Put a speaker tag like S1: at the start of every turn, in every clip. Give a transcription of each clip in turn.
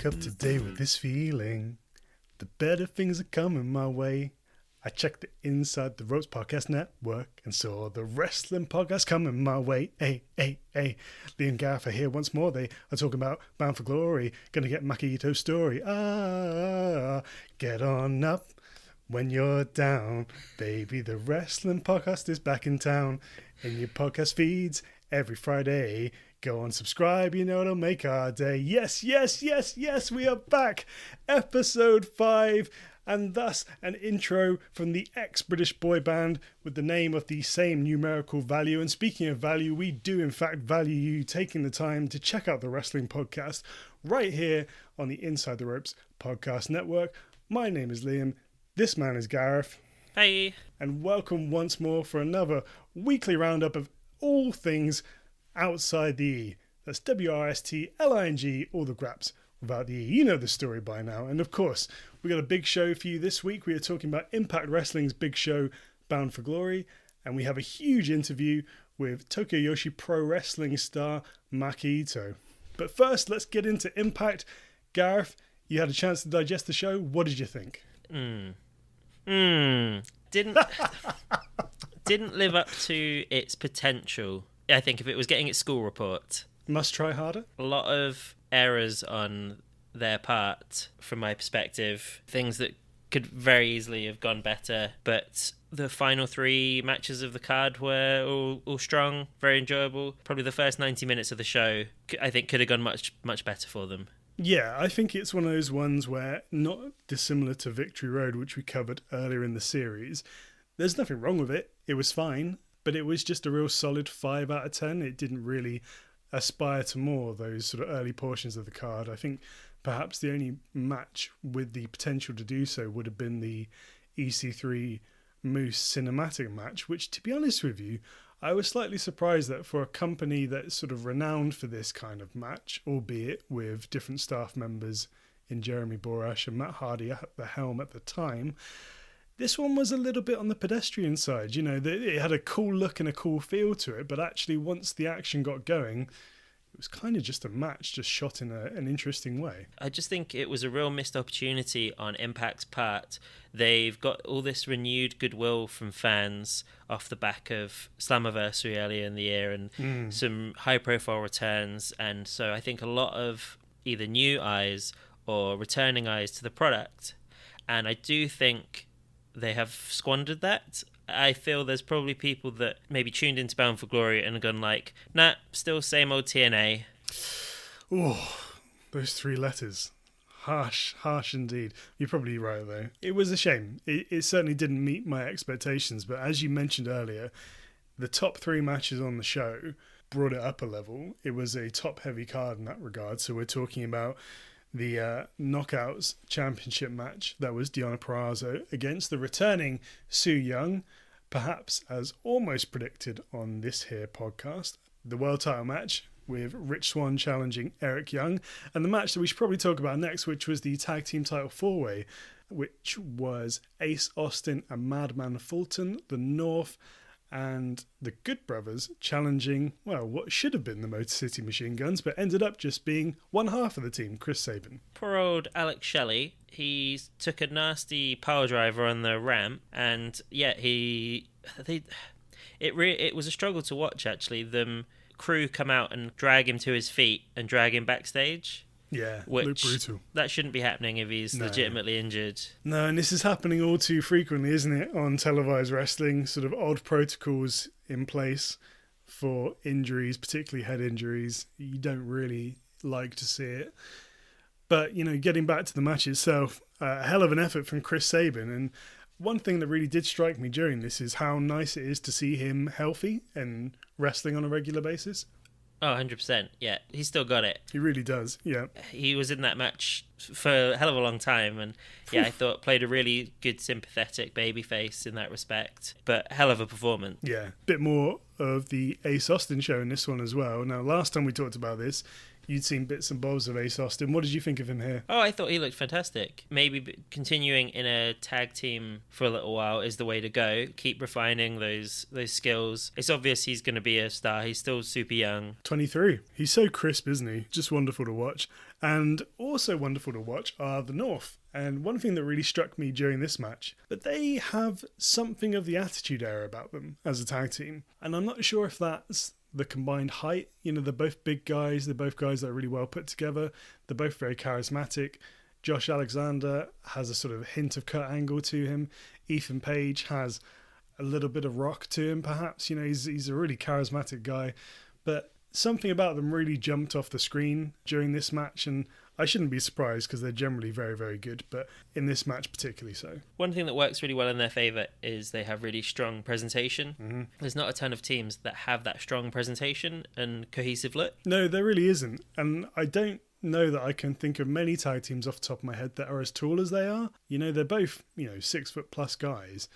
S1: woke up today with this feeling. The better things are coming my way. I checked the Inside the Ropes Podcast Network and saw the wrestling podcast coming my way. Hey, hey, hey. Liam and Gareth are here once more. They are talking about Bound for Glory. Gonna get Maki Itoh's story. Get on up when you're down. Baby, the wrestling podcast is back in town. In your podcast feeds every Friday. Go on, subscribe, you know it'll make our day. Yes, yes, yes, yes, we are back. Episode 5. And thus an intro from the ex-British boy band with the name of the same numerical value. And speaking of value, we do in fact value you taking the time to check out the wrestling podcast right here on the Inside the Ropes Podcast Network. My name is Liam. This man is Gareth.
S2: Hey.
S1: And welcome once more for another weekly roundup of all things outside the E. That's WRSTLING, all the graps without the E. You know the story by now. And of course, we got a big show for you this week. We are talking about Impact Wrestling's big show, Bound for Glory. And we have a huge interview with Tokyo Joshi Pro Wrestling star Maki Itoh. But first, let's get into Impact. Gareth, you had a chance to digest the show. What did you think?
S2: Didn't live up to its potential. I think if it was getting its school report.
S1: Must try harder?
S2: A lot of errors on their part, from my perspective. Things that could very easily have gone better. But the final 3 matches of the card were all strong, very enjoyable. Probably the first 90 minutes of the show, I think, could have gone much better for them.
S1: Yeah, I think it's one of those ones where, not dissimilar to Victory Road, which we covered earlier in the series, there's nothing wrong with it. It was fine, but it was just a real solid 5 out of 10. It didn't really aspire to more, those sort of early portions of the card. I think perhaps the only match with the potential to do so would have been the EC3 Moose cinematic match, which, to be honest with you, I was slightly surprised that for a company that's sort of renowned for this kind of match, albeit with different staff members in Jeremy Borash and Matt Hardy at the helm at the time, this one was a little bit on the pedestrian side. You know, it had a cool look and a cool feel to it, but actually once the action got going, it was kind of just a match, just shot in an interesting way. I
S2: just think it was a real missed opportunity on Impact's part. They've got all this renewed goodwill from fans off the back of Slammiversary earlier in the year and some high-profile returns. And so I think a lot of either new eyes or returning eyes to the product. And I do think they have squandered that. I feel there's probably people that maybe tuned into Bound for Glory and have gone like, nah, still same old TNA.
S1: Oh, those 3 letters. Harsh indeed. You're probably right, though. It was a shame. It certainly didn't meet my expectations, but as you mentioned earlier, the top 3 matches on the show brought it up a level. It was a top-heavy card in that regard, so we're talking about the Knockouts Championship match that was Deonna Purrazzo against the returning Su Yung, perhaps as almost predicted on this here podcast. The world title match with Rich Swann challenging Eric Young, and the match that we should probably talk about next, which was the tag team title 4-way, which was Ace Austin and Madman Fulton, the North, and the Good Brothers challenging, well, what should have been the Motor City Machine Guns, but ended up just being one half of the team, Chris Sabin.
S2: Poor old Alex Shelley. He took a nasty power driver on the ramp, and yeah, it was a struggle to watch, actually. The crew come out and drag him to his feet and drag him backstage.
S1: Yeah,
S2: which
S1: look brutal.
S2: That shouldn't be happening if he's legitimately injured.
S1: No, and this is happening all too frequently, isn't it, on televised wrestling? Sort of odd protocols in place for injuries, particularly head injuries. You don't really like to see it. But, you know, getting back to the match itself, a hell of an effort from Chris Sabin. And one thing that really did strike me during this is how nice it is to see him healthy and wrestling on a regular basis.
S2: Oh, 100%. Yeah, he's still got it.
S1: He really does, yeah.
S2: He was in that match for a hell of a long time, and yeah, I thought played a really good sympathetic babyface in that respect, but hell of a performance.
S1: Yeah, bit more of the Ace Austin show in this one as well. Now, last time we talked about this, you'd seen bits and bobs of Ace Austin. What did you think of him here?
S2: Oh, I thought he looked fantastic. Maybe continuing in a tag team for a little while is the way to go. Keep refining those skills. It's obvious he's going to be a star. He's still super young.
S1: 23. He's so crisp, isn't he? Just wonderful to watch. And also wonderful to watch are the North. And one thing that really struck me during this match, that they have something of the Attitude Era about them as a tag team. And I'm not sure if that's the combined height. You know, they're both big guys. They're both guys that are really well put together. They're both very charismatic. Josh Alexander has a sort of hint of Kurt Angle to him. Ethan Page has a little bit of rock to him, perhaps. You know, he's a really charismatic guy. But something about them really jumped off the screen during this match, and I shouldn't be surprised because they're generally very, very good, but in this match particularly so.
S2: One thing that works really well in their favour is they have really strong presentation.
S1: Mm-hmm.
S2: There's not a ton of teams that have that strong presentation and cohesive look.
S1: No, there really isn't. And I don't know that I can think of many tag teams off the top of my head that are as tall as they are. You know, they're both, 6 foot plus guys.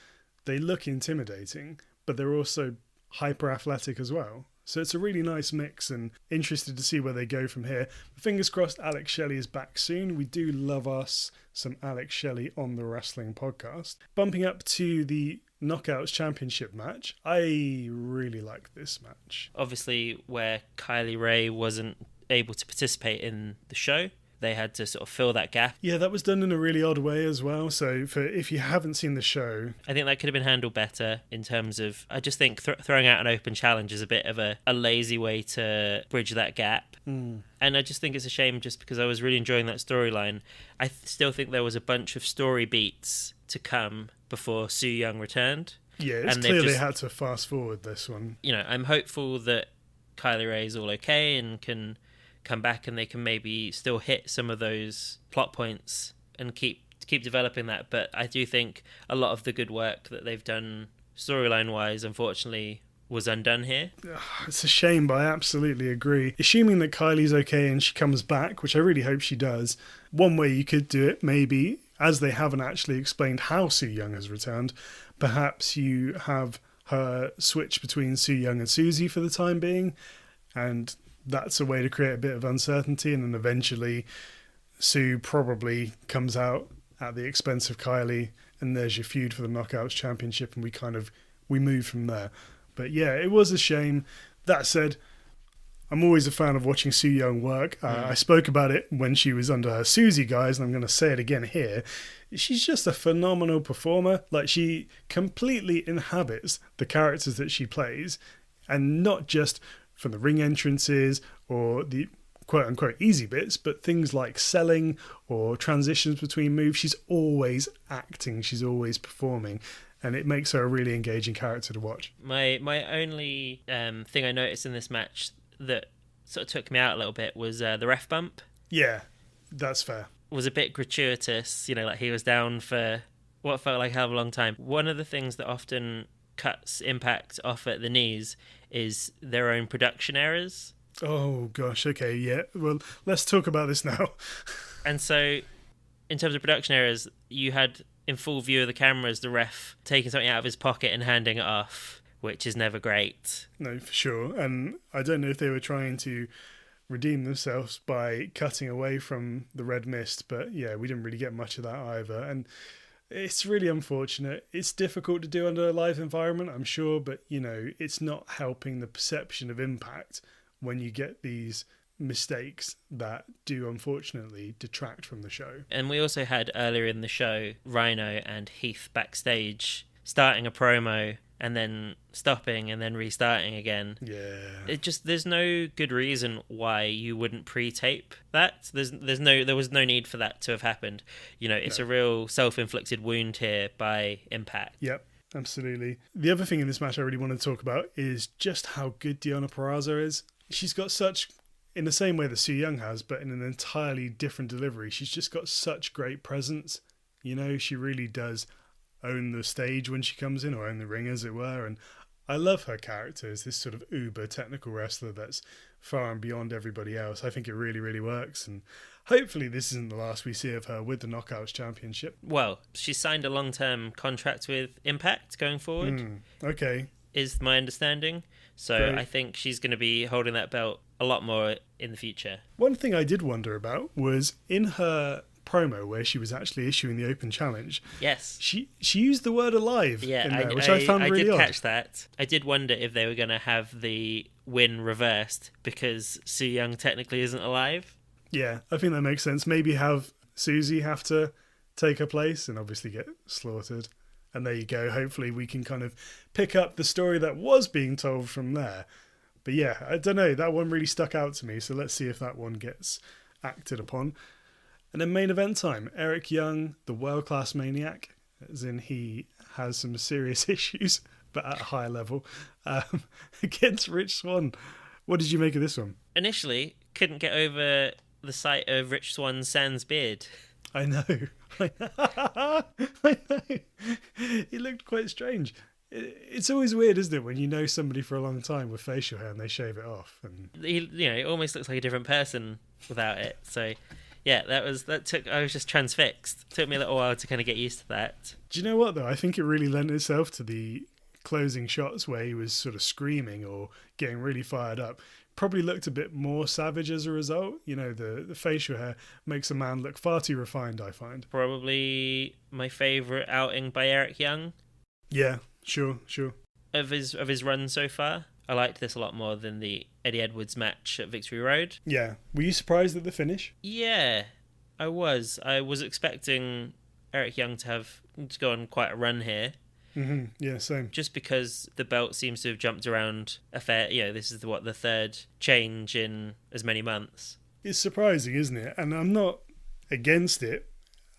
S1: They look intimidating, but they're also hyper athletic as well. So it's a really nice mix, and interested to see where they go from here. Fingers crossed Alex Shelley is back soon. We do love us some Alex Shelley on the Wrestling podcast. Bumping up to the Knockouts Championship match. I really like this match.
S2: Obviously, where Kylie Rae wasn't able to participate in the show, they had to sort of fill that gap.
S1: Yeah, that was done in a really odd way as well. So if you haven't seen the show,
S2: I think that could have been handled better in terms of, I just think throwing out an open challenge is a bit of a lazy way to bridge that gap. And I just think it's a shame, just because I was really enjoying that storyline. I still think there was a bunch of story beats to come before Su Yung returned.
S1: Yeah, it's clear they had to fast forward this one.
S2: You know, I'm hopeful that Kylie Rae is all okay and can come back, and they can maybe still hit some of those plot points and keep developing that. But I do think a lot of the good work that they've done storyline wise, unfortunately, was undone here.
S1: It's a shame, but I absolutely agree. Assuming that Kylie's okay and she comes back, which I really hope she does, one way you could do it, maybe, as they haven't actually explained how Su Yung has returned, perhaps you have her switch between Su Yung and Susie for the time being, and that's a way to create a bit of uncertainty, and then eventually Sue probably comes out at the expense of Kylie, and there's your feud for the Knockouts Championship, and we move from there. But yeah, it was a shame. That said, I'm always a fan of watching Su Yung work. I spoke about it when she was under her Susie guys, and I'm going to say it again here. She's just a phenomenal performer. Like, she completely inhabits the characters that she plays, and not just from the ring entrances or the quote-unquote easy bits, but things like selling or transitions between moves. She's always acting, she's always performing, and it makes her a really engaging character to watch.
S2: My only thing I noticed in this match that sort of took me out a little bit was the ref bump.
S1: Yeah, that's fair.
S2: Was a bit gratuitous, like he was down for what felt like a hell of a long time. One of the things that often cuts Impact off at the knees is their own production errors.
S1: Oh gosh, okay, yeah. Well, let's talk about this now.
S2: And so, in terms of production errors, you had in full view of the cameras the ref taking something out of his pocket and handing it off, which is never great.
S1: No, for sure. And I don't know if they were trying to redeem themselves by cutting away from the red mist, but yeah, we didn't really get much of that either. And it's really unfortunate. It's difficult to do under a live environment, I'm sure, but, it's not helping the perception of Impact when you get these mistakes that do, unfortunately, detract from the show.
S2: And we also had earlier in the show Rhino and Heath backstage starting a promo and then stopping and then restarting again.
S1: Yeah.
S2: There's no good reason why you wouldn't pre-tape that. There was no need for that to have happened. It's a real self-inflicted wound here by Impact.
S1: Yep, absolutely. The other thing in this match I really want to talk about is just how good Deonna Purrazzo is. She's got such, in the same way that Su Yung has, but in an entirely different delivery, she's just got such great presence. She really does own the stage when she comes in, or own the ring, as it were. And I love her character as this sort of uber technical wrestler that's far and beyond everybody else. I think it really, really works. And hopefully this isn't the last we see of her with the Knockouts Championship.
S2: Well, she's signed a long-term contract with Impact going forward.
S1: Okay.
S2: Is my understanding. So great. I think she's going to be holding that belt a lot more in the future.
S1: One thing I did wonder about was in her promo where she was actually issuing the open challenge.
S2: Yes.
S1: She used the word alive
S2: Yeah,
S1: in there, which I found really odd.
S2: I did catch that. I did wonder if they were going to have the win reversed because Su Yung technically isn't alive.
S1: Yeah, I think that makes sense. Maybe have Susie have to take her place and obviously get slaughtered. And there you go. Hopefully we can kind of pick up the story that was being told from there. But yeah, I don't know. That one really stuck out to me. So let's see if that one gets acted upon. And then main event time. Eric Young, the world-class maniac, as in he has some serious issues, but at a higher level, against Rich Swann. What did you make of this one?
S2: Initially, couldn't get over the sight of Rich Swann's sans beard.
S1: I know. I know. He looked quite strange. It's always weird, isn't it, when you know somebody for a long time with facial hair and they shave it off. And
S2: He almost looks like a different person without it. So, yeah, I was just transfixed. It took me a little while to kind of get used to that.
S1: Do you know what, though? I think it really lent itself to the closing shots where he was sort of screaming or getting really fired up. Probably looked a bit more savage as a result. The facial hair makes a man look far too refined, I find.
S2: Probably my favourite outing by Eric Young.
S1: Yeah, sure.
S2: Of his run so far. I liked this a lot more than the Eddie Edwards match at Victory Road.
S1: Yeah. Were you surprised at the finish?
S2: Yeah, I was. I was expecting Eric Young to go on quite a run here.
S1: Mm-hmm. Yeah, same.
S2: Just because the belt seems to have jumped around a fair... this is the third change in as many months.
S1: It's surprising, isn't it? And I'm not against it.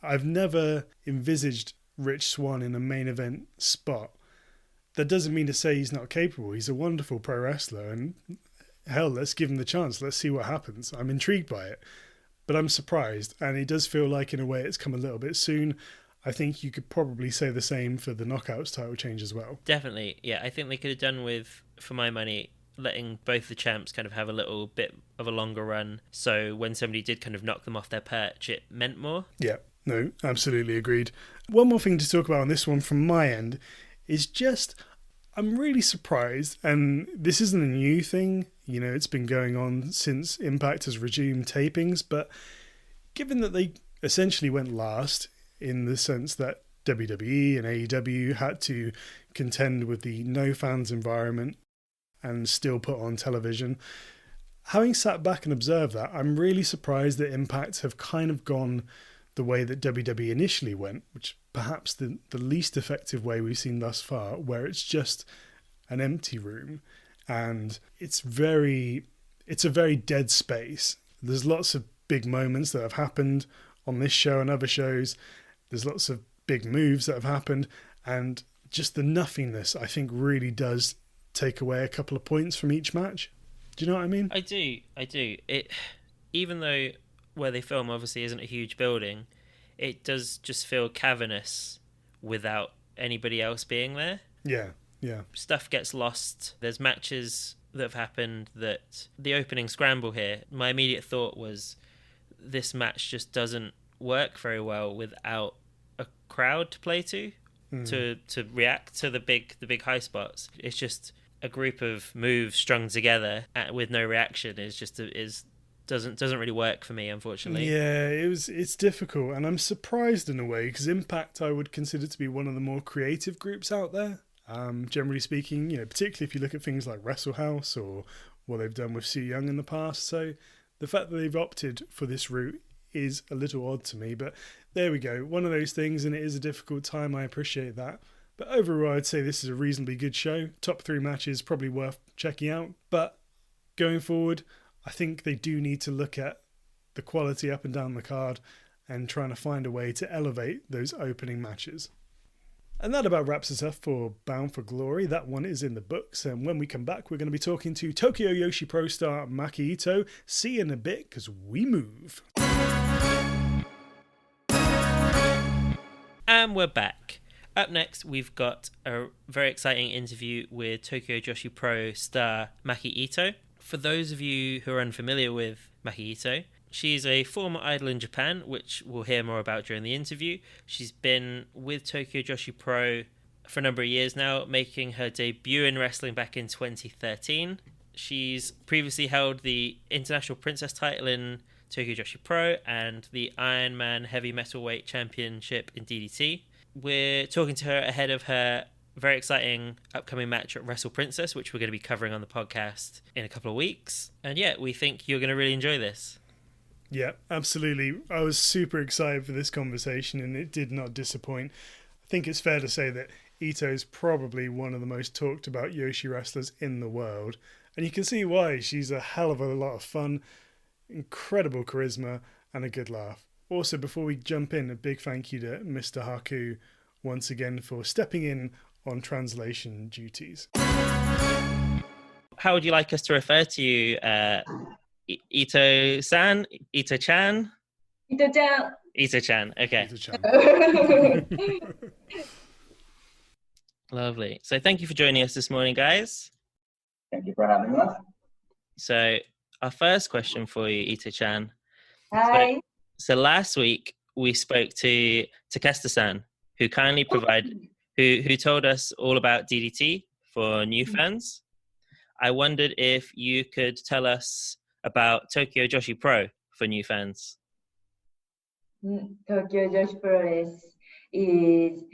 S1: I've never envisaged Rich Swann in a main event spot. That doesn't mean to say he's not capable. He's a wonderful pro wrestler, and hell, let's give him the chance. Let's see what happens. I'm intrigued by it, but I'm surprised, and it does feel like in a way it's come a little bit soon. I think you could probably say the same for the Knockouts title change as well.
S2: Definitely, yeah. I think they could have done with, for my money, letting both the champs kind of have a little bit of a longer run, so when somebody did kind of knock them off their perch, it meant more.
S1: Yeah, no, absolutely agreed. One more thing to talk about on this one from my end is just, I'm really surprised, and this isn't a new thing, it's been going on since Impact has resumed tapings, but given that they essentially went last, in the sense that WWE and AEW had to contend with the no fans environment and still put on television. Having sat back and observed that, I'm really surprised that Impact have kind of gone the way that WWE initially went, which perhaps the least effective way we've seen thus far, where it's just an empty room and it's a very dead space. There's lots of big moments that have happened on this show and other shows. There's lots of big moves that have happened, and just the nothingness, I think, really does take away a couple of points from each match. Do you know what I mean?
S2: I do. It, even though where they film obviously isn't a huge building, it does just feel cavernous without anybody else being there.
S1: Yeah.
S2: Stuff gets lost. There's matches that have happened that the opening scramble here, my immediate thought was this match just doesn't work very well without a crowd to play to react to the big high spots. It's just a group of moves strung together with no reaction doesn't really work for me, unfortunately.
S1: Yeah, it's difficult, and I'm surprised in a way because Impact I would consider to be one of the more creative groups out there. Generally speaking, particularly if you look at things like Wrestle House or what they've done with Su Yung in the past. So the fact that they've opted for this route is a little odd to me, but there we go. One of those things, and it is a difficult time. I appreciate that. But overall, I'd say this is a reasonably good show. Top 3 matches probably worth checking out. But going forward, I think they do need to look at the quality up and down the card and trying to find a way to elevate those opening matches. And that about wraps us up for Bound for Glory. That one is in the books. And when we come back, we're going to be talking to Tokyo Joshi Pro star Maki Itoh. See you in a bit because we move.
S2: And we're back. Up next, we've got a very exciting interview with Tokyo Joshi Pro star Maki Itoh. For those of you who are unfamiliar with Maki Itoh, she's a former idol in Japan, which we'll hear more about during the interview. She's been with Tokyo Joshi Pro for a number of years now, making her debut in wrestling back in 2013. She's previously held the International Princess title in Tokyo Joshi Pro and the Ironman Heavy Metalweight Championship in DDT. We're talking to her ahead of her very exciting upcoming match at Wrestle Princess, which we're going to be covering on the podcast in a couple of weeks. And yeah, we think you're going to really enjoy this.
S1: Yeah, absolutely. I was super excited for this conversation and it did not disappoint. I think it's fair to say that Itoh is probably one of the most talked about Joshi wrestlers in the world. And you can see why. She's a hell of a lot of fun, incredible charisma, and a good laugh. Also, before we jump in, a big thank you to Mr. Haku once again for stepping in on translation duties.
S2: How would you like us to refer to you? Itoh-san? Itoh-chan?
S3: Itoh-chan.
S2: Itoh-chan, okay.
S1: Itoh-chan.
S2: Lovely. So thank you for joining us this morning, guys.
S4: Thank you for having us.
S2: So our first question for you, Itoh-chan.
S3: Hi.
S2: So last week we spoke to Takesta-san, who kindly who told us all about DDT for new fans. I wondered if you could tell us about Tokyo Joshi Pro for new fans.
S3: Tokyo Joshi Pro is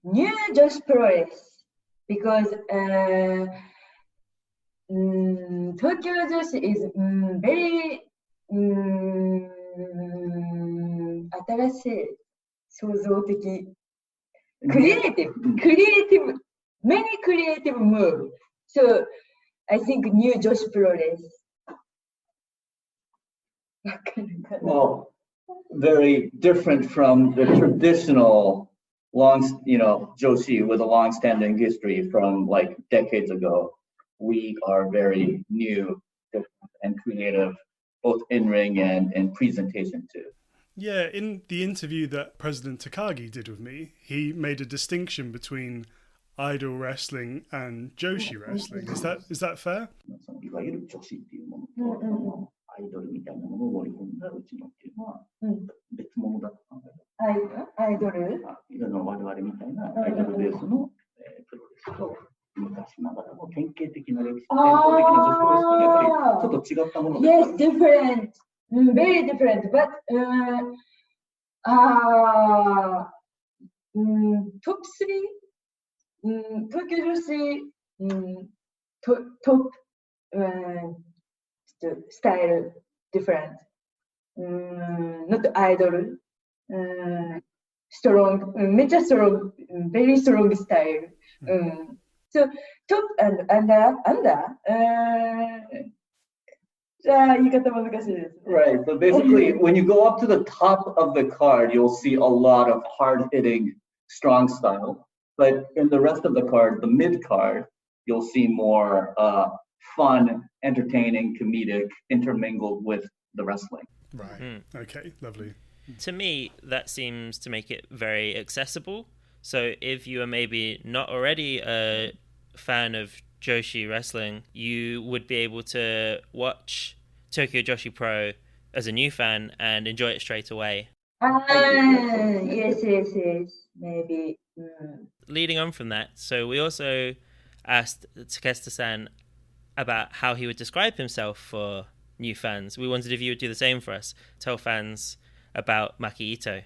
S3: new Joshi Pro because Tokyo Joshi is very 新しい創造的 creative many creative moves. So I think new Joshi Pro
S4: Well, very different from the traditional Joshi with a long-standing history from like decades ago. We are very new and creative, both in ring and presentation too.
S1: Yeah, in the interview that President Takagi did with me, he made a distinction between idol wrestling and Joshi wrestling. Is that fair?
S4: いわゆる女子っていうものと、アイドルみたいなものを織り込んだうちのっていうのは別物だと考える。
S3: アイドル？
S4: 我々みたいなアイドルベースのプロレスと昔ながらの典型的な歴史、伝統的な女子プロレスとやっぱりちょっと違ったものです。
S3: Yes, different, very different. But top three, Tokyo Joshi top style different. Not idol. Strong, strong, very strong style. So top and under. 言い方難しいです。
S4: Right. So basically, when you go up to the top of the card, you'll see a lot of hard-hitting, strong style. But in the rest of the card, the mid card, you'll see more fun, entertaining, comedic, intermingled with the wrestling.
S1: Right. Okay. Lovely.
S2: To me, that seems to make it very accessible. So if you are maybe not already a fan of Joshi wrestling, you would be able to watch Tokyo Joshi Pro as a new fan and enjoy it straight away.
S3: Yes, maybe.
S2: Leading on from that, so we also asked Takesta-san about how he would describe himself for new fans. We wondered if you would do the same for us. Tell fans about Maki Itoh.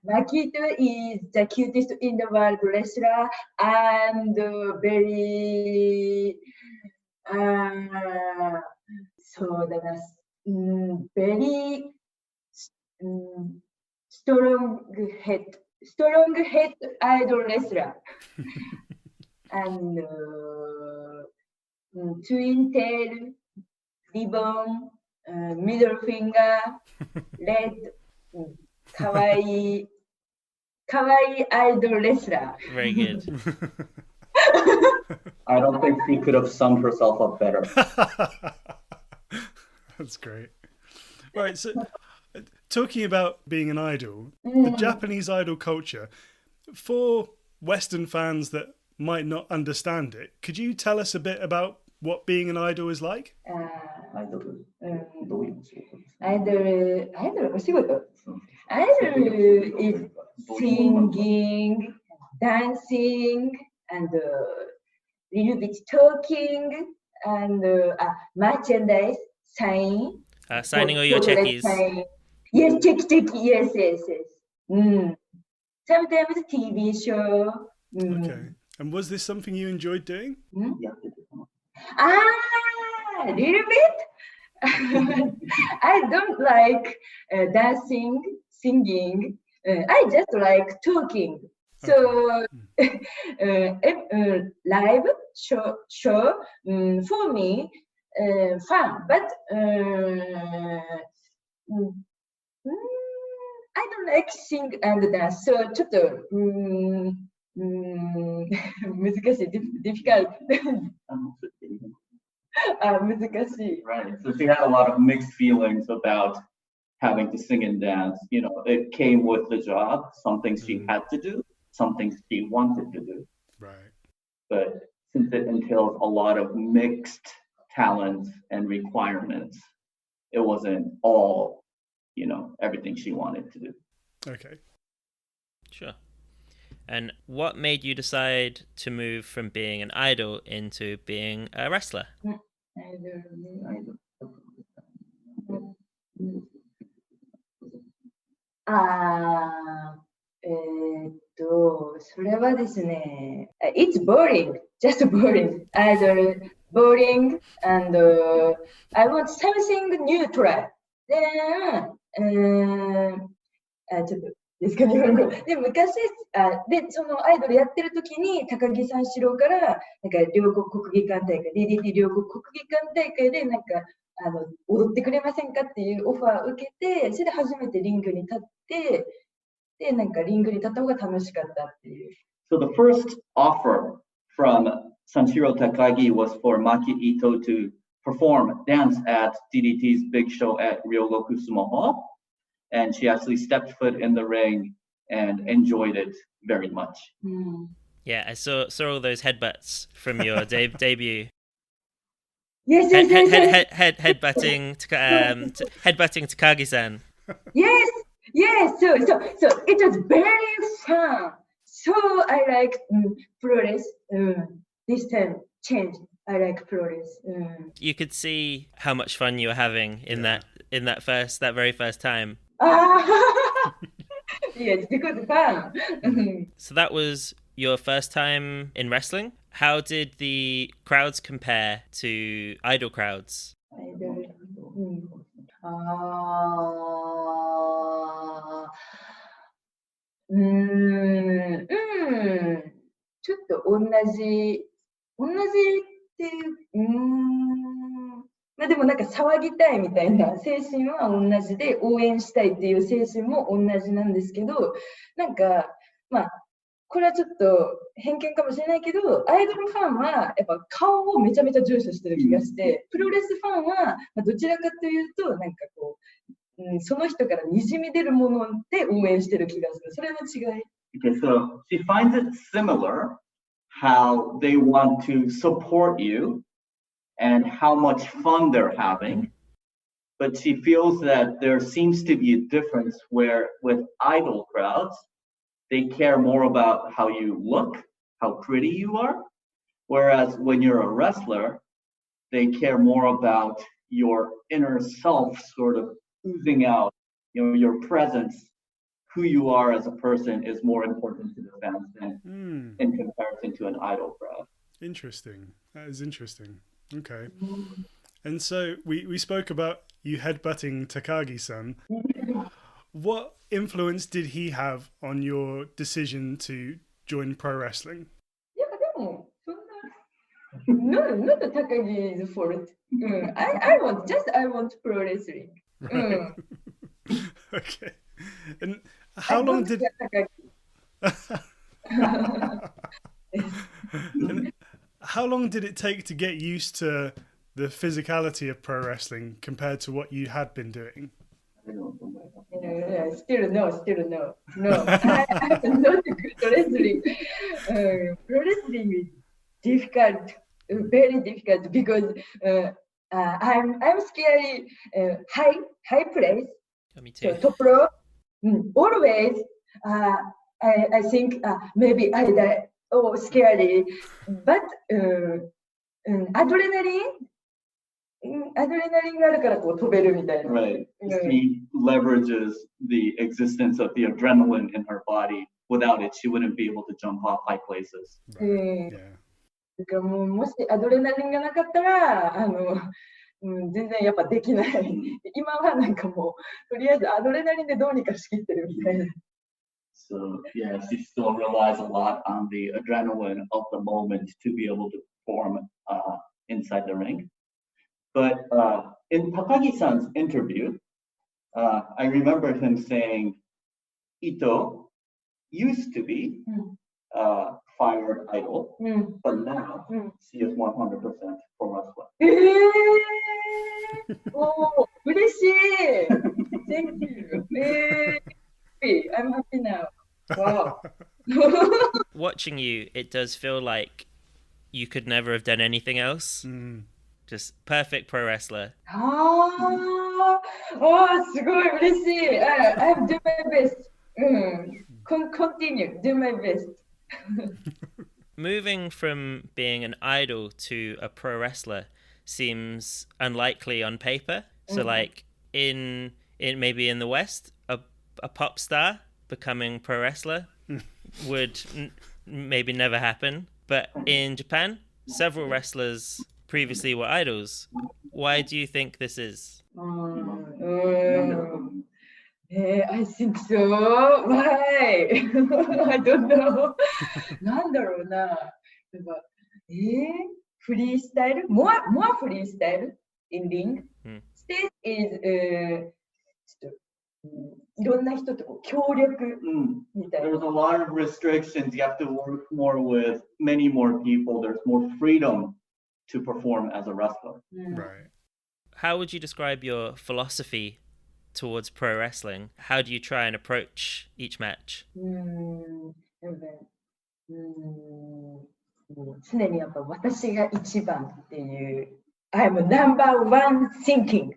S3: Maki Itoh is the cutest in the world wrestler and very very strong head idol wrestler and twin tail, ribbon, middle finger, red, kawaii idol wrestler.
S2: Very good.
S4: I don't think she could have summed herself up better.
S1: That's great. Right, so talking about being an idol, the Japanese idol culture, for Western fans that might not understand it, could you tell us a bit about what being an idol is like?
S3: Idol お仕事 Idol is singing, dancing and little bit talking and merchandise sign.
S2: Signing all your checkies.
S3: Sign. Yes, check. Yes. Sometimes TV show.
S1: Okay. And was this something you enjoyed doing?
S3: A little bit. I don't like dancing, singing. I just like talking. So live show for me fun, but I don't like sing and dance. So ちょっと難しい difficult 難しい
S4: Right. So she had a lot of mixed feelings about having to sing and dance. You know, it came with the job. Some things she had to do, some things she wanted to do.
S1: Right.
S4: But since it entails a lot of mixed talents and requirements, it wasn't all, you know, everything she wanted to do.
S1: Okay.
S2: Sure. And what made you decide to move from being an idol into being a wrestler?
S3: It's boring, just boring. Idol, boring, and I want something new to try. Then, ちょっとですか、日本語。で、昔、で、そのアイドルやってる時に、高木三四郎から、なんか、両国国技館大会、DDT 両国国技館大会で、なんか、踊ってくれませんかっていうオファーを受けて、それで初めてリングに立って、で、なんか、リングに立った方が楽しかったっていう。
S4: So the first offer from Sanshiro Takagi was for Maki Itoh to perform dance at DDT's big show at Ryogoku Sumo Hall. And she actually stepped foot in the ring and enjoyed it very much.
S2: Yeah, I saw all those headbutts from your debut.
S3: Yes.
S2: Headbutting Takagi-san.
S3: Yes. So it was very fun. So I like pro wrestling. This time change. I like pro wrestling.
S2: You could see how much fun you were having in that very first time.
S3: Yes, because fun.
S2: So that was your first time in wrestling. How did the crowds compare to idol crowds?
S3: ちょっと同じってまあでもなんか騒ぎたいみたいな精神は同じで、応援したいっていう精神も同じなんですけど、なんかまあこれはちょっと偏見かもしれないけど、アイドルファンはやっぱ顔をめちゃめちゃ重視してる気がして、プロレスファンはどちらかというとなんかこう、その人からにじみ出るもので応援してる気がする。それの違い。
S4: Okay, so she finds it similar how they want to support you and how much fun they're having. But she feels that there seems to be a difference where with idol crowds, they care more about how you look, how pretty you are. Whereas when you're a wrestler, they care more about your inner self sort of oozing out, you know, your presence, who you are as a person is more important to the fans than in comparison to an idol crowd.
S1: Interesting. That is interesting. Okay. And so we spoke about you headbutting Takagi-san. What influence did he have on your decision to join pro wrestling?
S3: No, not Takagi's fault. I want pro wrestling.
S1: Right. Okay. And how long did it take to get used to the physicality of pro wrestling compared to what you had been doing?
S3: Still no. I'm not good at wrestling. Pro wrestling is difficult, very difficult because I'm scary. High place.
S2: Me too.
S3: So top rope. Always. I think maybe I die. Oh, scary. But アドレナリンがあるからこう飛べるみたいな。
S4: Right. She leverages the existence of the adrenaline in her body. Without it, she wouldn't be able to jump off high places.
S1: Right. Yeah.
S3: だからもしアドレナリンがなかったら、全然やっぱできない。今はなんかもう、とりあえずアドレナリンでどうにかしきってるみたいな。
S4: So yeah, she still relies a lot on the adrenaline of the moment to be able to perform inside the ring. But in Takagi-san's interview, I remember him saying, Ito used to be fired idol, but now she is 100% for wrestling.
S3: おー、嬉しい Thank you. I'm happy now. Wow.
S2: Watching you, it does feel like you could never have done anything else. Just perfect pro wrestler.
S3: すごい嬉しい。I've do my best. Continue, do my best.
S2: Moving from being an idol to a pro wrestler seems unlikely on paper. So like in maybe in the West, a pop star becoming pro wrestler would maybe never happen. But in Japan, several wrestlers previously were idols. Why do you think this is?
S3: I think so. Why? I don't know. なんだろうな。フリースタイル more freestyle in ring. Stage is ちょっといろんな人とこう協力みたいな。
S4: There's a lot of restrictions. You have to work more with many more people. There's more freedom to perform as a wrestler.
S1: Right.
S2: How would you describe your philosophy towards pro wrestling? How do you try and approach each match?
S3: 常にやっぱ私が一番っていう I'm number one thinking.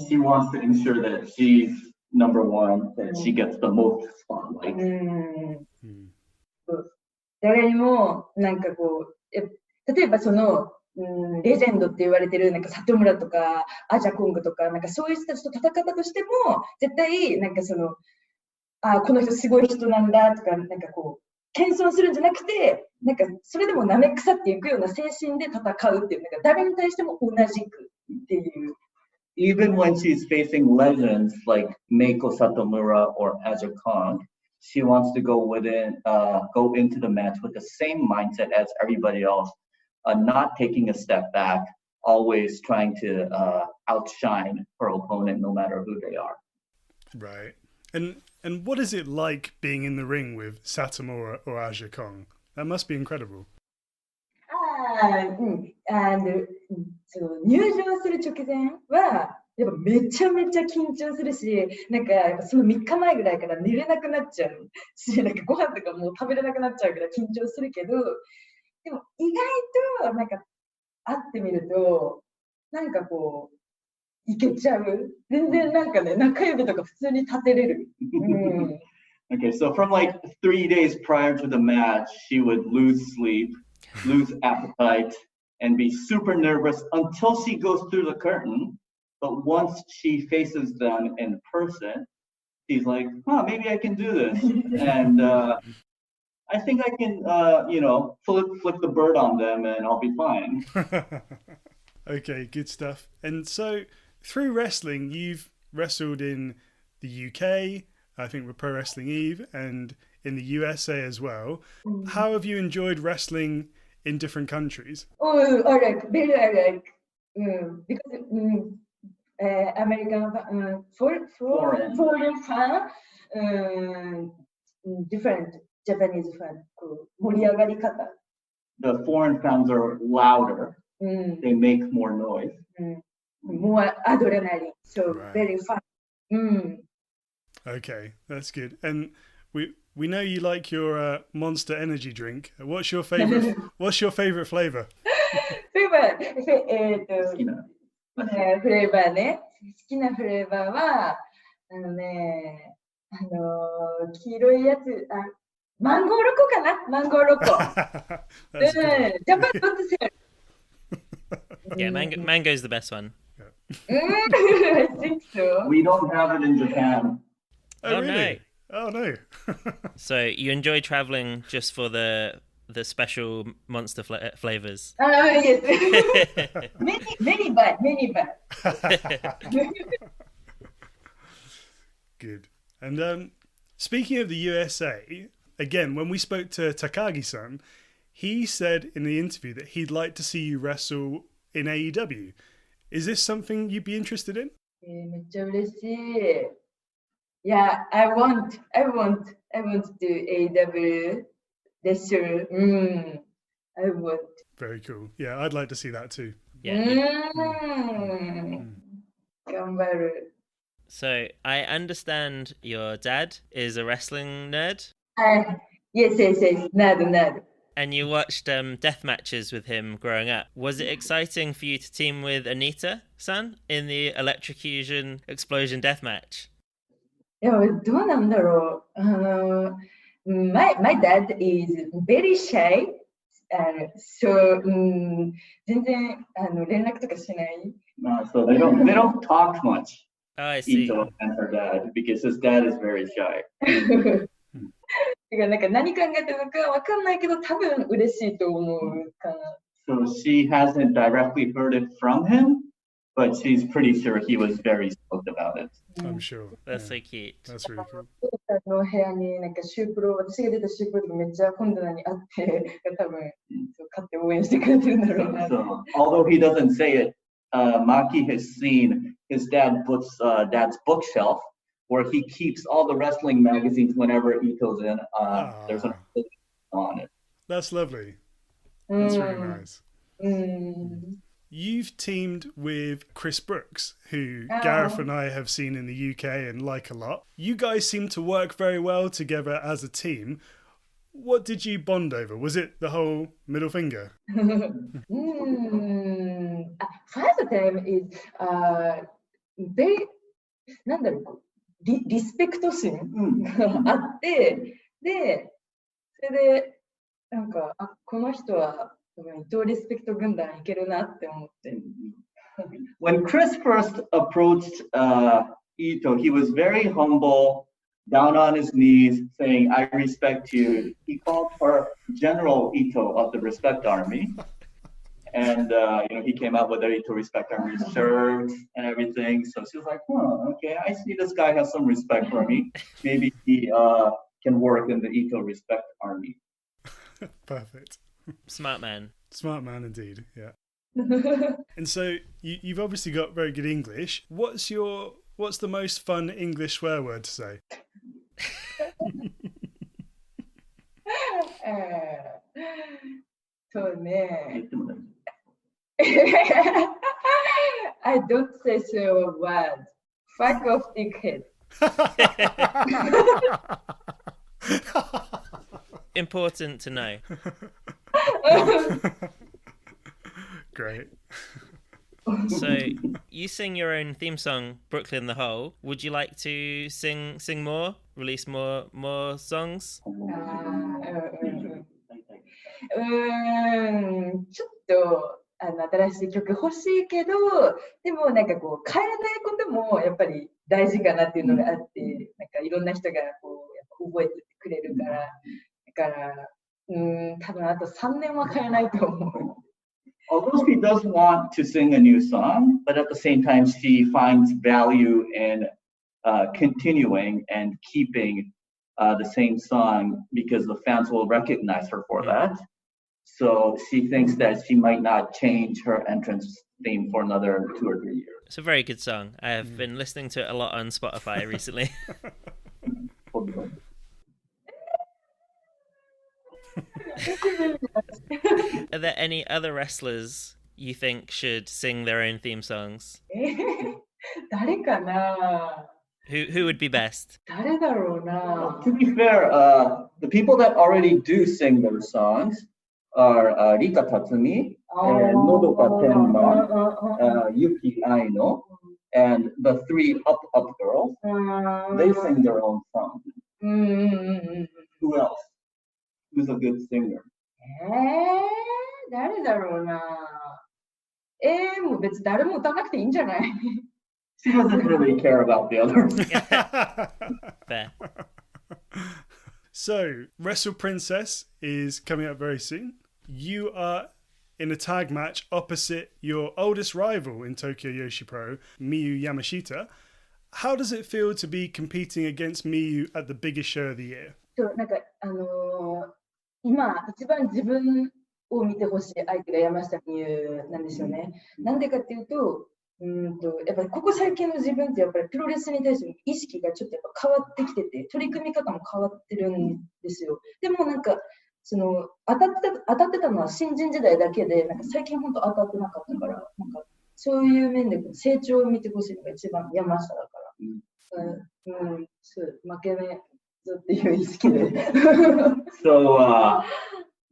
S4: She wants to ensure that she's number one, that she gets the most spotlight.
S3: 誰にもなんかこう例えばそのレジェンドって言われてるなんか里村とかアジャコングとかなんかそういう人たちと戦ったとしても絶対なんかそのこの人すごい人なんだとかなんかこう謙遜するんじゃなくてなんかそれでもなめ腐っていくような精神で戦うっていうなんか誰に対しても同じくっていう。
S4: Even when she's facing legends like Meiko Satomura or Aja Kong, she wants to go into the match with the same mindset as everybody else. Not taking a step back, always trying to outshine her opponent no matter who they are.
S1: Right. And what is it like being in the ring with Satomura or Aja Kong? That must be incredible.
S3: 入場する直前はやっぱめちゃめちゃ緊張するし、なんかその3日前ぐらいから寝れなくなっちゃうし、なんかご飯とかもう食べれなくなっちゃうから緊張するけど、でも意外となんか会ってみるとなんかこういけちゃう。全然なんかね中指とか普通に立てれる。
S4: Okay, so from like 3 days prior to the match, she would lose sleep, lose appetite, and be super nervous until she goes through the curtain. But once she faces them in person, she's like, maybe I can do this. And I think I can, flip the bird on them and I'll be fine.
S1: Okay, good stuff. And so through wrestling, you've wrestled in the UK, I think with Pro Wrestling Eve, and in the USA as well. How have you enjoyed wrestling in different countries?
S3: Oh, I like, very I like. Because American foreign fan, different Japanese fan, 盛り上がり方。
S4: The foreign fans are louder. They make more noise.
S3: More adrenaline, so very fun.
S1: Okay, that's good. And we know you like your Monster Energy drink. What's your favorite? What's your favorite flavor?
S3: Flavor, フレーバーね。好きなフレーバーは黄色いやつ、マンゴーロコかなマンゴーロコ。
S1: That's a good one.
S3: ジャパンドットセル。
S2: Yeah, mango's the best one.
S3: I think so.
S4: We don't have it in Japan.
S2: Oh,
S1: really? Oh, no.
S2: So you enjoy traveling just for the special monster flavors.
S3: Yes. many bad.
S1: Good. And speaking of the USA, again, when we spoke to Takagi-san, he said in the interview that he'd like to see you wrestle in AEW. Is this something you'd be interested in?
S3: めっちゃ嬉しい。Yeah, I want to AW wrestle. I want.
S1: Very cool. Yeah, I'd like to see that too.
S2: Yeah.
S3: 頑張る。
S2: So I understand your dad is a wrestling nerd,
S3: Yes. Nerd.
S2: and you watched death matches with him growing up. Was it exciting for you to team with Anita-san in the Electrocution Explosion death match?
S3: いや、どうなんだろう。My dad is very shy. So 全然連絡とかしない。
S4: So they don't talk much.
S2: Oh, I see.
S4: Ito and her dad, because his dad is very shy.
S3: なんか何考えてるのかわかんないけど多分嬉しいと思うかな。
S4: So she hasn't directly heard it from him, but she's pretty sure he was very stoked about it.
S1: I'm sure.
S2: That's so
S1: Yeah,
S2: cute.
S1: that's really cool.
S3: の部屋になんかシュープロ、私が出たシュープロとかめっちゃ本棚にあって、多分買って応援してくれてるんだろうな。
S4: So although he doesn't say it, Maki has seen his dad's bookshelf, where he keeps all the wrestling magazines whenever Ito's in. There's an on it.
S1: That's lovely. That's really nice. You've teamed with Chris Brooks, who Gareth and I have seen in the UK and like a lot. You guys seem to work very well together as a team. What did you bond over? Was it the whole middle finger?
S3: First time is very なんだろうリスペクト心があって、でそれでなんかこの人は伊藤リスペクト軍団いけるなって思って。
S4: When Chris first approached Ito, he was very humble, down on his knees, saying, "I respect you." He called her General Ito of the Respect Army. And he came out with the Ito Respect Army shirt and everything. So she was like, okay, I see this guy has some respect for me. Maybe he can work in the Ito Respect Army.
S1: Perfect.
S2: Smart man.
S1: Smart man indeed, yeah. And so you've obviously got very good English. What's the most fun English swear word to say?
S3: I don't say so word. Fuck off, dickhead.
S2: Important to know.
S1: Great.
S2: So you sing your own theme song, Brooklyn the Whole. Would you like to sing more? Release more songs?
S3: ちょっと新しい曲欲しいけど、でもなんかこう変えないこともやっぱり大事かなっていうのがあって、なんかいろんな人がこうやっぱ覚えててくれるから、だから多分あと3年は変えないと思う。
S4: Although she does want to sing a new song, but at the same time she finds value in continuing and keeping the same song because the fans will recognize her for that. So she thinks that she might not change her entrance theme for another 2 or 3 years.
S2: It's a very good song. I have been listening to it a lot on Spotify recently. Are there any other wrestlers you think should sing their own theme songs?
S3: 誰かな
S2: Who would be best?
S3: 誰だろうな
S4: To be fair, the people that already do sing their songs are Rika Tatsumi, and Nodoka Tenma, Yuki Aino, And the three up girls, they sing their own song.
S3: うんうんうんうん。
S4: Who else? Who's a good singer?
S3: 誰だろうな。もう別に誰も歌わなくていいんじゃない？
S4: She doesn't really care about the others.
S2: Fair.
S1: So, Wrestle Princess is coming up very soon. You are in a tag match opposite your oldest rival in Tokyo Joshi Pro, Miyu Yamashita. How does it feel to be competing against Miyu at the biggest show of the year?
S3: なんか今一番自分を見てほしい相手が山下美優なんですよね。なんでかっていうと、やっぱりここ最近の自分ってやっぱりプロレスに対しての意識がちょっとやっぱ変わってきてて、取り組み方も変わってるんですよ。でもなんかその当たってたのは新人時代だけで、なんか最近本当当たってなかったから、なんかそういう面で成長を見てほしいのが一番山下だから。そう負けねぞっていう意識で。
S4: So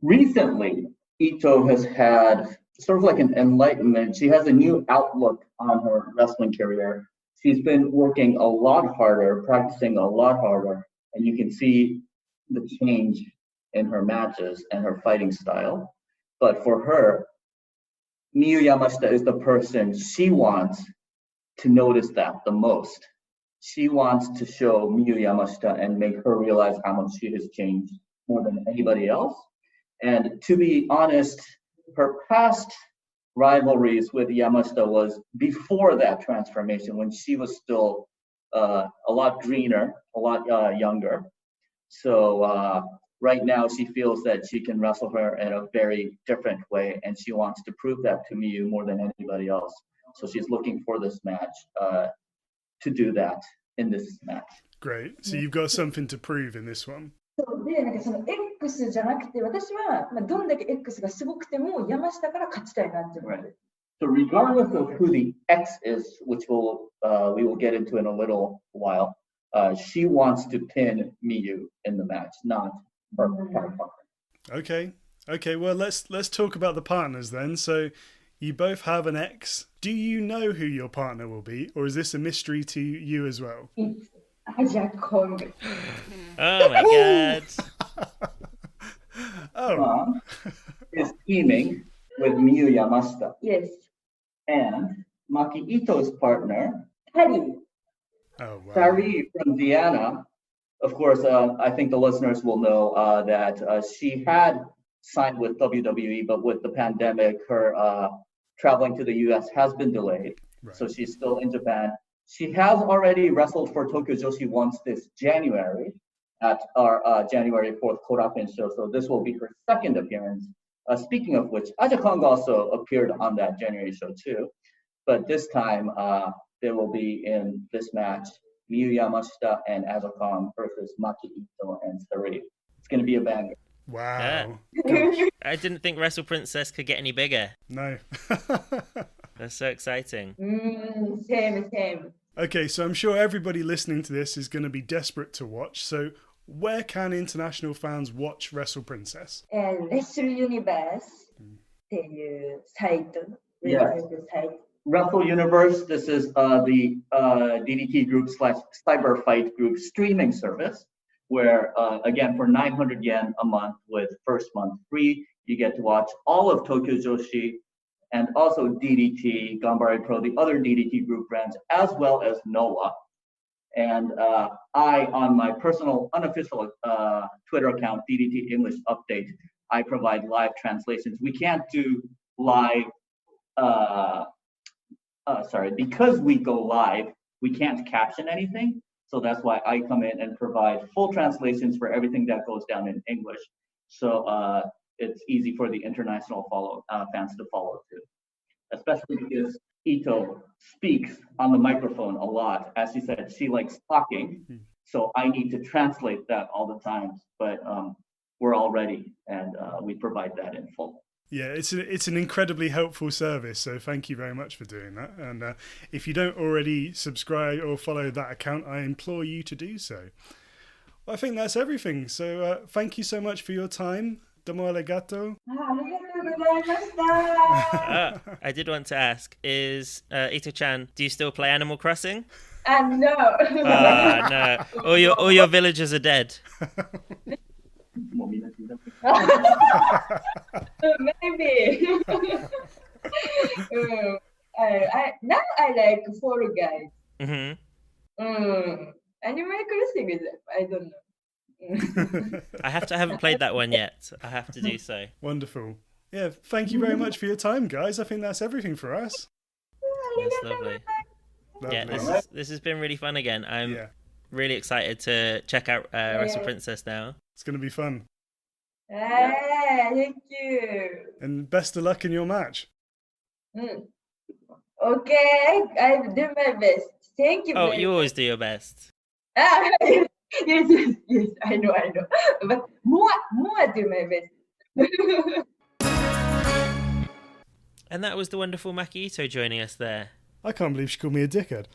S4: recently, Ito has had sort of like an enlightenment. She has a new outlook on her wrestling career. She's been working a lot harder, practicing a lot harder, and you can see the change in her matches and her fighting style. But for her, Miyu Yamashita is the person she wants to notice that the most. She wants to show Miyu Yamashita and make her realize how much she has changed more than anybody else. And to be honest, her past rivalries with Yamashita was before that transformation, when she was still a lot greener, a lot younger. So right now she feels that she can wrestle her in a very different way, and she wants to prove that to Miyu more than anybody else. So she's looking for this match to do that in this match.
S1: Great. So you've got something to prove in this one.
S3: そうで、なんかその X じゃなくて、私は、どんだけ X がすごくても山下から勝ちたいなって思う。
S4: So regardless of who the X is, which we will get into in a little while, she wants to pin Miyu in the match, not her partner.
S1: Okay. Well, let's talk about the partners then. So you both have an X. Do you know who your partner will be, or is this a mystery to you as well?
S3: It's Aja Kong.
S2: Oh my god.
S4: Is teaming with Miyu Yamashita.
S3: Yes.
S4: And Maki Itoh's partner,
S3: Harry.
S1: Oh, wow.
S4: Sari from Vienna. Of course, I think the listeners will know that she had signed with WWE, but with the pandemic, her traveling to the US has been delayed. Right. So she's still in Japan. She has already wrestled for Tokyo Joshi once this January at our January 4th Korakuen show. So this will be her second appearance. Speaking of which, Aja Kong also appeared on that January show too. But this time, there will be in this match, Miyu Yamashita and Aja Kong versus Maki Itoh and Sari. It's going to be a banger.
S1: Wow.
S2: Yeah. I didn't think Wrestle Princess could get any bigger.
S1: No.
S2: That's so exciting.
S3: Same.
S1: Okay, so I'm sure everybody listening to this is going to be desperate to watch. So where can international fans watch Wrestle Princess?
S3: Wrestle Universe っていうサイト。
S4: Yes. Wrestle Universe, this is the DDT Group / Cyber Fight Group streaming service, where, again, for 900 yen a month with first month free, you get to watch all of Tokyo Joshi and also DDT, Ganbare Pro, the other DDT Group brands, as well as Noah. And I, on my personal unofficial Twitter account, DDT English Update, I provide live translations. We can't do live, because we go live, we can't caption anything. So that's why I come in and provide full translations for everything that goes down in English. So it's easy for the international fans to follow too, especially because Ito speaks on the microphone a lot. As she said, she likes talking, so I need to translate that all the time. But we're all ready, and we provide that in full.
S1: Yeah, it's an incredibly helpful service, so thank you very much for doing that. And if you don't already subscribe or follow that account, I implore you to do so. Well, I think that's everything. So thank you so much for your time. Domo arigato.
S3: ありがとうございざいました。
S2: I did want to ask, is Ito-chan, do you still play Animal Crossing?
S3: No.
S2: No. All your villagers are dead.
S3: Maybe. Now I like Fall Guys. Animal Crossing is, I don't know.
S2: I haven't played that one yet. I have to do so.
S1: Wonderful. Yeah, thank you very much for your time, guys. I think that's everything for us.
S2: That's lovely. Yeah, this has been really fun again. I'm really excited to check out Wrestle Princess now.
S1: It's going to be fun.
S3: Thank you.
S1: And best of luck in your match.
S3: Okay, I'll do my best. Thank you.
S2: Oh, you always do your best.
S3: Yes, I know. But more do my best.
S2: And that was the wonderful Maki Itoh joining us there.
S1: I can't believe she called me a dickhead.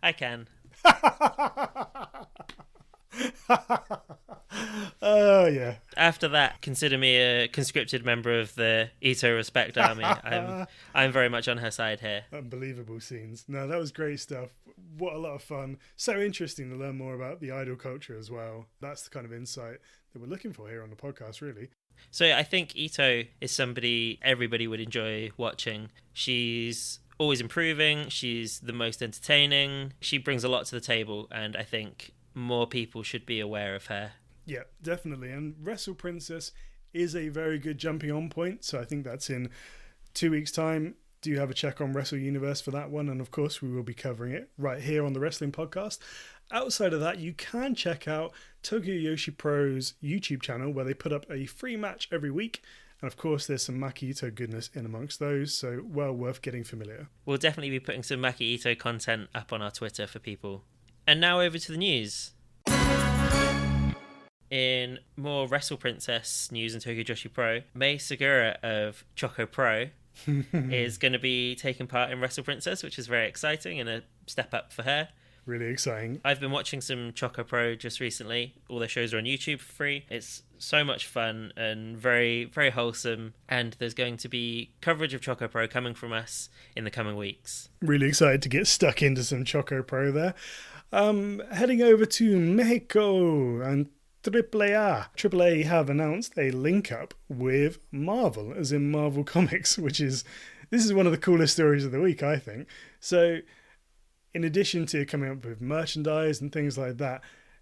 S2: I can.
S1: Oh, yeah.
S2: After that, consider me a conscripted member of the Itoh Respect Army. I'm very much on her side here.
S1: Unbelievable scenes. No, that was great stuff. What a lot of fun. So interesting to learn more about the idol culture as well. That's the kind of insight that we're looking for here on the podcast, really.
S2: So I think Itoh is somebody everybody would enjoy watching. She's always improving. She's the most entertaining. She brings a lot to the table, and I think more people should be aware of her.
S1: Yeah, definitely. And Wrestle Princess is a very good jumping on point. So I think that's in 2 weeks' time. Do have a check on Wrestle Universe for that one. And of course, we will be covering it right here on the Wrestling Podcast. Outside of that, you can check out Tokyo Joshi Pro's YouTube channel, where they put up a free match every week. And of course, there's some Maki Itoh goodness in amongst those, so well worth getting familiar.
S2: We'll definitely be putting some Maki Itoh content up on our Twitter for people. And now over to the news. In more Wrestle Princess news and Tokyo Joshi Pro, Mei Segura of Choco Pro is going to be taking part in Wrestle Princess, which is very exciting and a step up for her.
S1: Really exciting.
S2: I've been watching some Choco Pro just recently. All their shows are on YouTube for free. It's so much fun and very, very wholesome. And there's going to be coverage of Choco Pro coming from us in the coming weeks.
S1: Really excited to get stuck into some Choco Pro there. Heading over to Mexico and AAA. AAA have announced a link up with Marvel, as in Marvel Comics, this is one of the coolest stories of the week, I think. So, in addition to coming up with merchandise and things like that,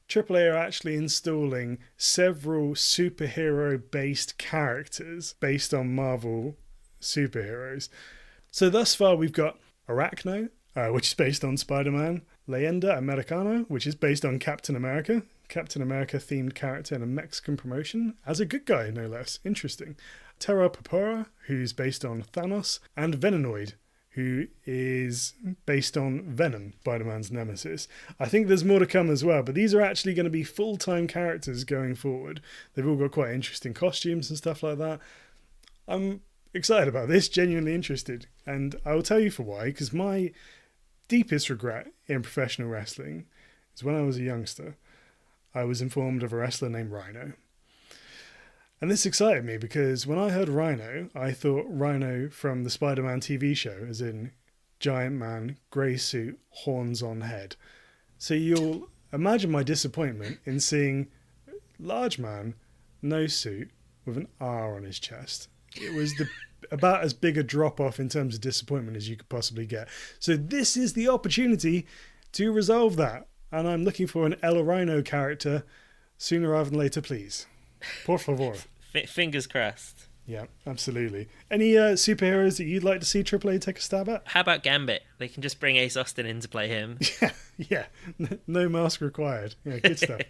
S1: AAA are actually installing several superhero-based characters based on Marvel superheroes. So thus far we've got Arachno, which is based on Spider-Man, Leyenda Americano, which is based on Captain America themed character in a Mexican promotion, as a good guy, no less. Interesting. Terra Purpura, who's based on Thanos, and Venenoid, who is based on Venom, Spider-Man's nemesis. I think there's more to come as well, but these are actually going to be full-time characters going forward. They've all got quite interesting costumes and stuff like that. I'm excited about this, genuinely interested, and I will tell you for why, because my deepest regret in professional wrestling is when I was a youngster, I was informed of a wrestler named Rhino. And this excited me because when I heard Rhino, I thought Rhino from the Spider-Man TV show, as in giant man, grey suit, horns on head. So you'll imagine my disappointment in seeing large man, no suit, with an R on his chest. It was about as big a drop-off in terms of disappointment as you could possibly get. So this is the opportunity to resolve that. And I'm looking for an El Rhino character sooner rather than later, please. Por favor.
S2: Fingers crossed.
S1: Yeah, absolutely. Any superheroes that you'd like to see AAA take a stab at?
S2: How about Gambit? They can just bring Ace Austin in to play him.
S1: Yeah. No mask required. Yeah, good stuff.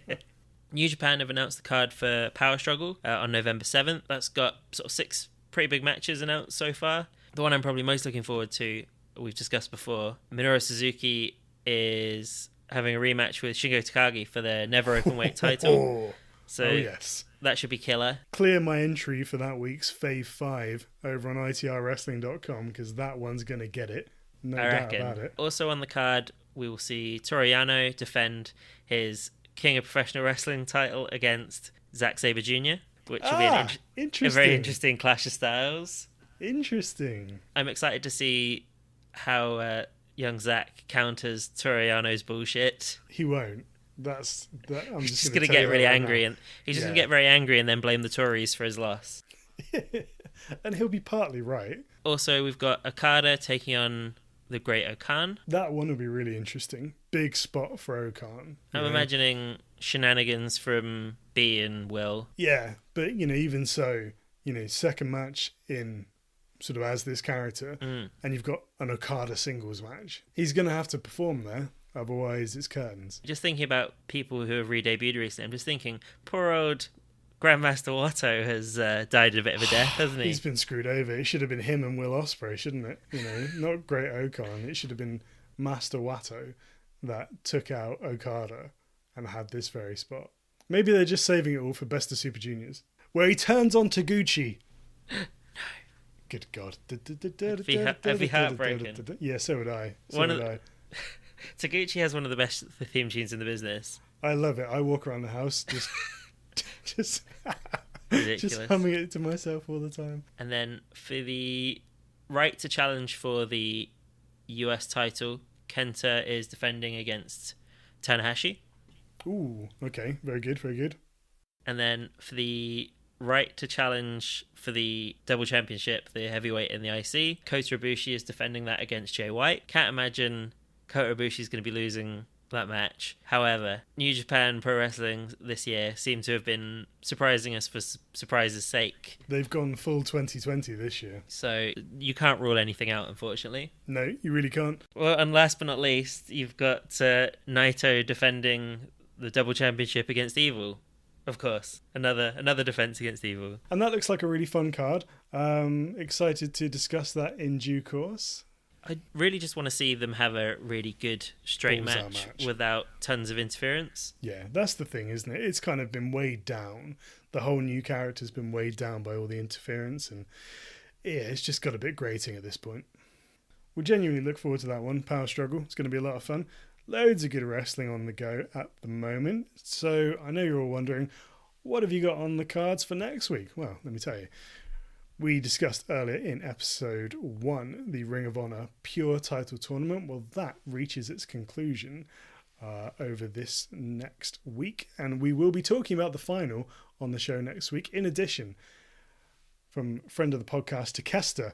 S2: New Japan have announced the card for Power Struggle on November 7th. That's got sort of 6 pretty big matches announced so far. The one I'm probably most looking forward to, we've discussed before, Minoru Suzuki is having a rematch with Shingo Takagi for the Never Openweight title. So
S1: yes.
S2: That should be killer.
S1: Clear my entry for that week's Fave 5 over on itrwrestling.com, because that one's going to get it. No doubt about it.
S2: Also on the card, we will see Toru Yano defend his King of Professional Wrestling title against Zack Sabre Jr. which will be a
S1: interesting.
S2: very interesting clash of styles.
S1: Interesting.
S2: I'm excited to see how young Zack counters Toriano's bullshit.
S1: He won't. I'm
S2: He's
S1: just
S2: just
S1: going to
S2: get really angry,
S1: now.
S2: and he's just going to get very angry and then blame the Tories for his loss.
S1: And he'll be partly right.
S2: Also, we've got Okada taking on the Great Okan.
S1: That one will be really interesting. Big spot for Okan.
S2: I'm imagining shenanigans from B and Will.
S1: Yeah, but, even so, second match in sort of as this character, and you've got an Okada singles match. He's going to have to perform there, otherwise it's curtains.
S2: Just thinking about people who have re-debuted recently, I'm just thinking, poor old Grandmaster Watto has died a bit of a death, hasn't he?
S1: He's been screwed over. It should have been him and Will Ospreay, shouldn't it? Not Great Okan. It should have been Master Watto that took out Okada and had this very spot. Maybe they're just saving it all for Best of Super Juniors, where he turns on Taguchi. Good God.
S2: I'd be heartbroken.
S1: Yeah, so would I.
S2: Taguchi has one of the best theme tunes in the business.
S1: I love it. I walk around the house just
S2: Ridiculous.
S1: humming it to myself all the time.
S2: And then for the right to challenge for the US title, Kenta is defending against Tanahashi.
S1: Ooh, okay. Very good, very good.
S2: And then for the right to challenge for the double championship, the heavyweight and the IC, Kota Ibushi is defending that against Jay White. Can't imagine Kota Ibushi is going to be losing that match. However, New Japan Pro Wrestling this year seem to have been surprising us for surprise's sake.
S1: They've gone full 2020 this year.
S2: So you can't rule anything out, unfortunately.
S1: No, you really can't.
S2: Well, and last but not least, you've got Naito defending the double championship against Evil. Of course, another defense against Evil.
S1: And that looks like a really fun card. Excited to discuss that in due course.
S2: I really just want to see them have a really good straight match without tons of interference.
S1: Yeah, that's the thing, isn't it? It's kind of been weighed down. The whole new character's been weighed down by all the interference, and yeah, it's just got a bit grating at this point. We genuinely look forward to that one, Power Struggle. It's going to be a lot of fun. Loads of good wrestling on the go at the moment. So I know you're all wondering, what have you got on the cards for next week? Well, let me tell you. We discussed earlier in episode 1 the Ring of Honor Pure Title Tournament. Well, that reaches its conclusion over this next week, and we will be talking about the final on the show next week. In addition, from friend of the podcast, Takesta,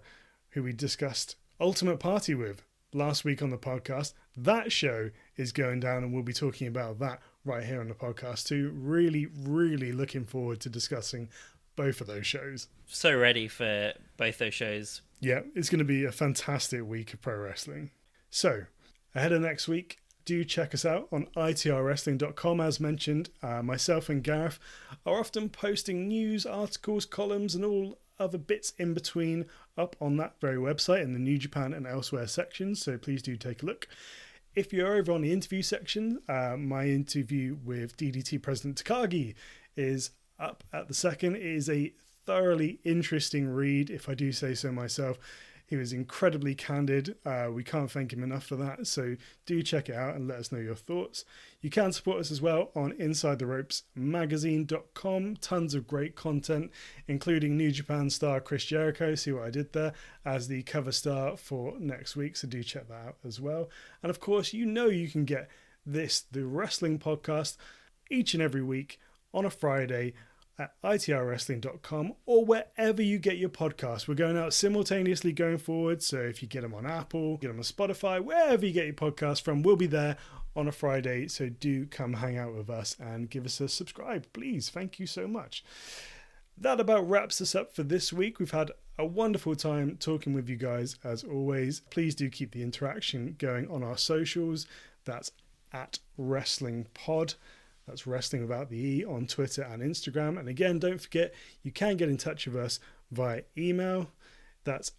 S1: who we discussed Ultimate Party with last week on the podcast, that show is going down, and we'll be talking about that right here on the podcast too. Really, really looking forward to discussing both of those shows.
S2: So ready for both those shows.
S1: Yeah, it's going to be a fantastic week of pro wrestling. So, ahead of next week, do check us out on itrwrestling.com. As mentioned, myself and Gareth are often posting news, articles, columns, and all other bits in between up on that very website in the New Japan and elsewhere sections, so please do take a look. If you're over on the interview section, my interview with DDT President Takagi is up at the second. It is a thoroughly interesting read, if I do say so myself. He was incredibly candid. We can't thank him enough for that. So do check it out and let us know your thoughts. You can support us as well on InsideTheRopesMagazine.com. Tons of great content, including New Japan star Chris Jericho. See what I did there as the cover star for next week. So do check that out as well. And of course, you can get the wrestling podcast, each and every week on a Friday at itrwrestling.com or wherever you get your podcasts. We're going out simultaneously going forward, so if you get them on Apple, get them on Spotify, wherever you get your podcast from, we'll be there on a Friday. So do come hang out with us and give us a subscribe, please. Thank you so much. That about wraps us up for this week. We've had a wonderful time talking with you guys as always. Please do keep the interaction going on our socials. That's at Wrestling Pod. That's Wrestling Without the E on Twitter and Instagram. And again, don't forget, you can get in touch with us via email. That's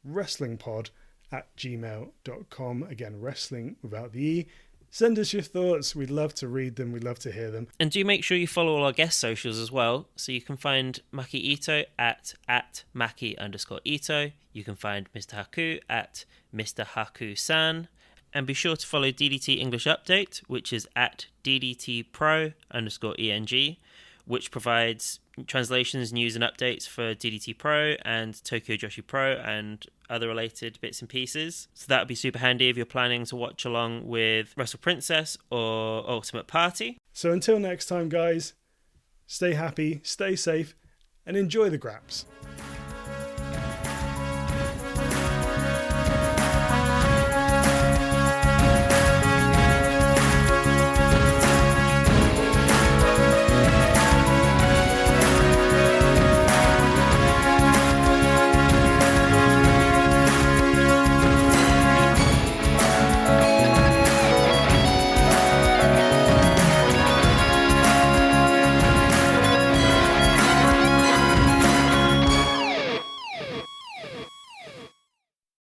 S1: wrestlingpod@gmail.com. Again, Wrestling Without the E. Send us your thoughts. We'd love to read them. We'd love to hear them.
S2: And do make sure you follow all our guest socials as well. So you can find Maki Itoh at Maki_Itoh. You can find Mr. Haku at Mr. Haku-san. And be sure to follow DDT English Update, which is at DDT Pro_ENG, which provides translations, news and updates for DDT Pro and Tokyo Joshi Pro and other related bits and pieces. So that would be super handy if you're planning to watch along with Wrestle Princess or Ultimate Party.
S1: So until next time, guys, stay happy, stay safe, and enjoy the graps.